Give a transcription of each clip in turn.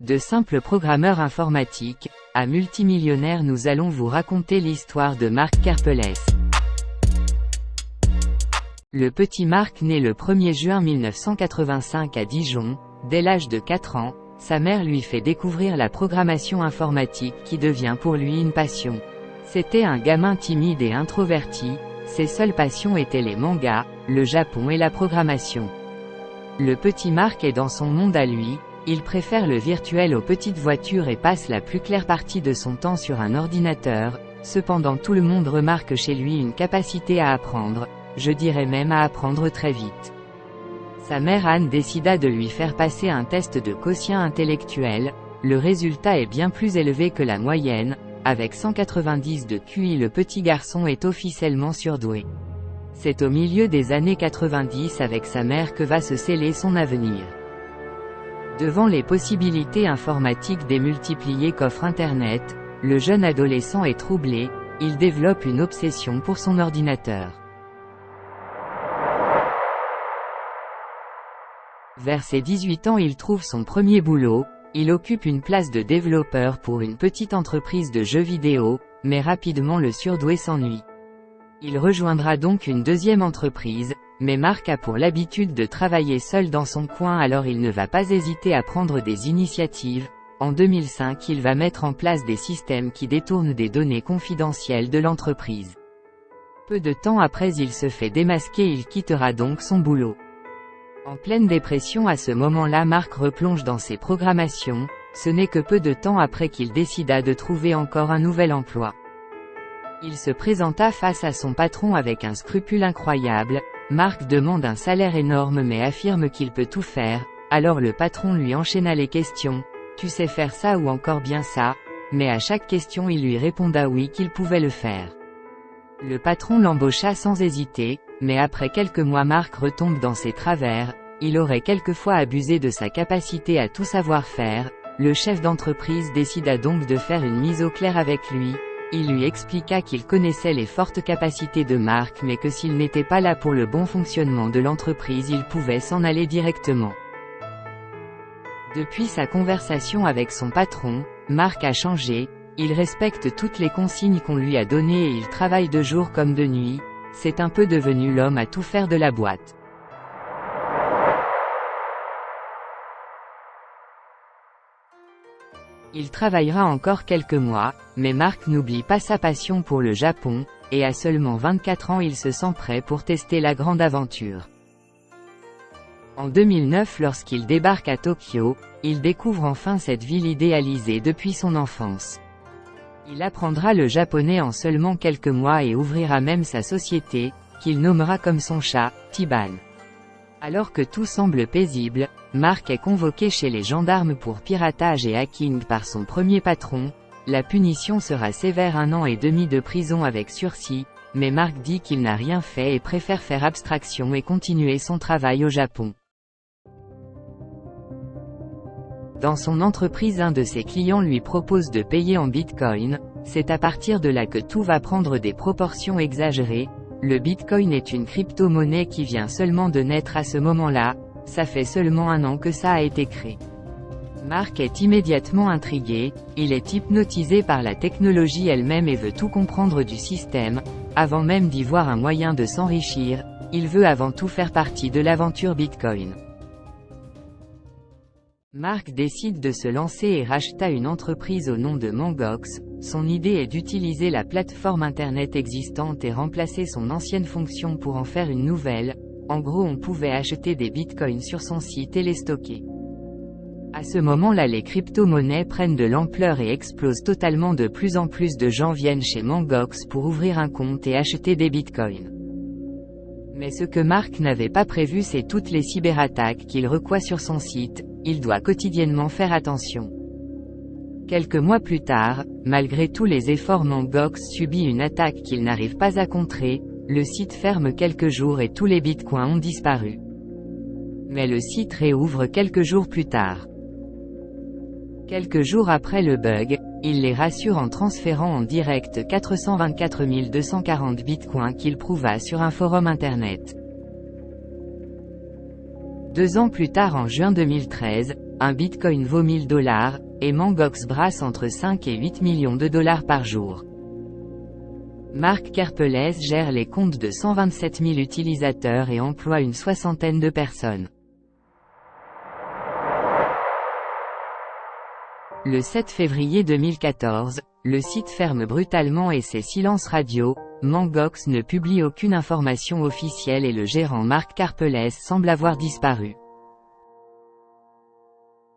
De simples programmeurs informatiques, à multimillionnaires, nous allons vous raconter l'histoire de Mark Karpeles. Le petit Mark naît le 1er juin 1985 à Dijon. Dès l'âge de 4 ans, sa mère lui fait découvrir la programmation informatique qui devient pour lui une passion. C'était un gamin timide et introverti, ses seules passions étaient les mangas, le Japon et la programmation. Le petit Mark est dans son monde à lui, il préfère le virtuel aux petites voitures et passe la plus claire partie de son temps sur un ordinateur. Cependant, tout le monde remarque chez lui une capacité à apprendre, je dirais même à apprendre très vite. Sa mère Anne décida de lui faire passer un test de quotient intellectuel. Le résultat est bien plus élevé que la moyenne, avec 190 de QI, le petit garçon est officiellement surdoué. C'est au milieu des années 90 avec sa mère que va se sceller son avenir. Devant les possibilités informatiques démultipliées qu'offre Internet, le jeune adolescent est troublé, il développe une obsession pour son ordinateur. Vers ses 18 ans, il trouve son premier boulot, il occupe une place de développeur pour une petite entreprise de jeux vidéo, mais rapidement le surdoué s'ennuie. Il rejoindra donc une deuxième entreprise, mais Mark a pour l'habitude de travailler seul dans son coin, alors il ne va pas hésiter à prendre des initiatives. En 2005, il va mettre en place des systèmes qui détournent des données confidentielles de l'entreprise. Peu de temps après, il se fait démasquer, il quittera donc son boulot. En pleine dépression à ce moment-là, Mark replonge dans ses programmations, ce n'est que peu de temps après qu'il décida de trouver encore un nouvel emploi. Il se présenta face à son patron avec un scrupule incroyable. Mark demande un salaire énorme mais affirme qu'il peut tout faire, alors le patron lui enchaîna les questions, « Tu sais faire ça ou encore bien ça ?» Mais à chaque question il lui réponda oui qu'il pouvait le faire. Le patron l'embaucha sans hésiter, mais après quelques mois Mark retombe dans ses travers, il aurait quelquefois abusé de sa capacité à tout savoir faire. Le chef d'entreprise décida donc de faire une mise au clair avec lui. Il lui expliqua qu'il connaissait les fortes capacités de Mark mais que s'il n'était pas là pour le bon fonctionnement de l'entreprise, il pouvait s'en aller directement. Depuis sa conversation avec son patron, Mark a changé, il respecte toutes les consignes qu'on lui a données et il travaille de jour comme de nuit, c'est un peu devenu l'homme à tout faire de la boîte. Il travaillera encore quelques mois, mais Mark n'oublie pas sa passion pour le Japon, et à seulement 24 ans il se sent prêt pour tester la grande aventure. En 2009, lorsqu'il débarque à Tokyo, il découvre enfin cette ville idéalisée depuis son enfance. Il apprendra le japonais en seulement quelques mois et ouvrira même sa société, qu'il nommera comme son chat, Tiban. Alors que tout semble paisible, Mark est convoqué chez les gendarmes pour piratage et hacking par son premier patron. La punition sera sévère, 1 an et demi de prison avec sursis, mais Mark dit qu'il n'a rien fait et préfère faire abstraction et continuer son travail au Japon. Dans son entreprise, un de ses clients lui propose de payer en Bitcoin, c'est à partir de là que tout va prendre des proportions exagérées. Le Bitcoin est une crypto-monnaie qui vient seulement de naître à ce moment-là, ça fait seulement 1 an que ça a été créé. Mark est immédiatement intrigué, il est hypnotisé par la technologie elle-même et veut tout comprendre du système. Avant même d'y voir un moyen de s'enrichir, il veut avant tout faire partie de l'aventure Bitcoin. Mark décide de se lancer et racheta une entreprise au nom de Mangox. Son idée est d'utiliser la plateforme internet existante et remplacer son ancienne fonction pour en faire une nouvelle. En gros, on pouvait acheter des bitcoins sur son site et les stocker. À ce moment-là, les crypto-monnaies prennent de l'ampleur et explosent totalement. De plus en plus de gens viennent chez Mangox pour ouvrir un compte et acheter des bitcoins. Mais ce que Mark n'avait pas prévu, c'est toutes les cyberattaques qu'il reçoit sur son site. Il doit quotidiennement faire attention. Quelques mois plus tard, malgré tous les efforts, Mangox subit une attaque qu'il n'arrive pas à contrer. Le site ferme quelques jours et tous les bitcoins ont disparu. Mais le site réouvre quelques jours plus tard. Quelques jours après le bug, il les rassure en transférant en direct 424 240 bitcoins qu'il prouva sur un forum internet. 2 ans plus tard, en juin 2013, un bitcoin vaut 1000 $, et Mangox brasse entre 5 et 8 millions de dollars par jour. Mark Karpeles gère les comptes de 127 000 utilisateurs et emploie une soixantaine de personnes. Le 7 février 2014, le site ferme brutalement et ses silences radio. Mangox ne publie aucune information officielle et le gérant Mark Karpeles semble avoir disparu.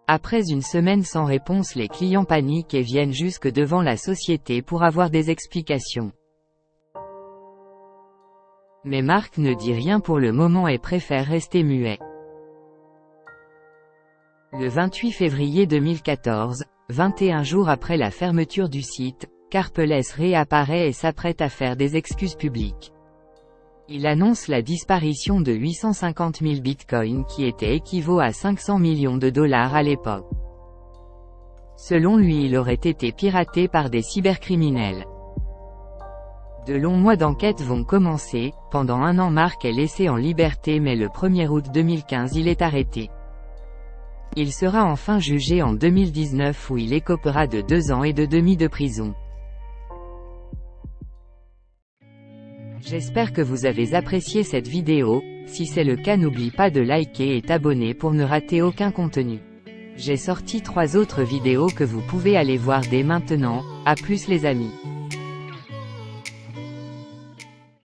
Après une semaine sans réponse, les clients paniquent et viennent jusque devant la société pour avoir des explications. Mais Mark ne dit rien pour le moment et préfère rester muet. Le 28 février 2014, 21 jours après la fermeture du site, Karpeles réapparaît et s'apprête à faire des excuses publiques. Il annonce la disparition de 850 000 bitcoins qui équivaut à 500 millions de dollars à l'époque. Selon lui, il aurait été piraté par des cybercriminels. De longs mois d'enquête vont commencer. Pendant un an, Mark est laissé en liberté, mais le 1er août 2015 il est arrêté. Il sera enfin jugé en 2019 où il écopera de 2 ans et demi de prison. J'espère que vous avez apprécié cette vidéo. Si c'est le cas, n'oublie pas de liker et t'abonner pour ne rater aucun contenu. J'ai sorti 3 autres vidéos que vous pouvez aller voir dès maintenant. À plus les amis.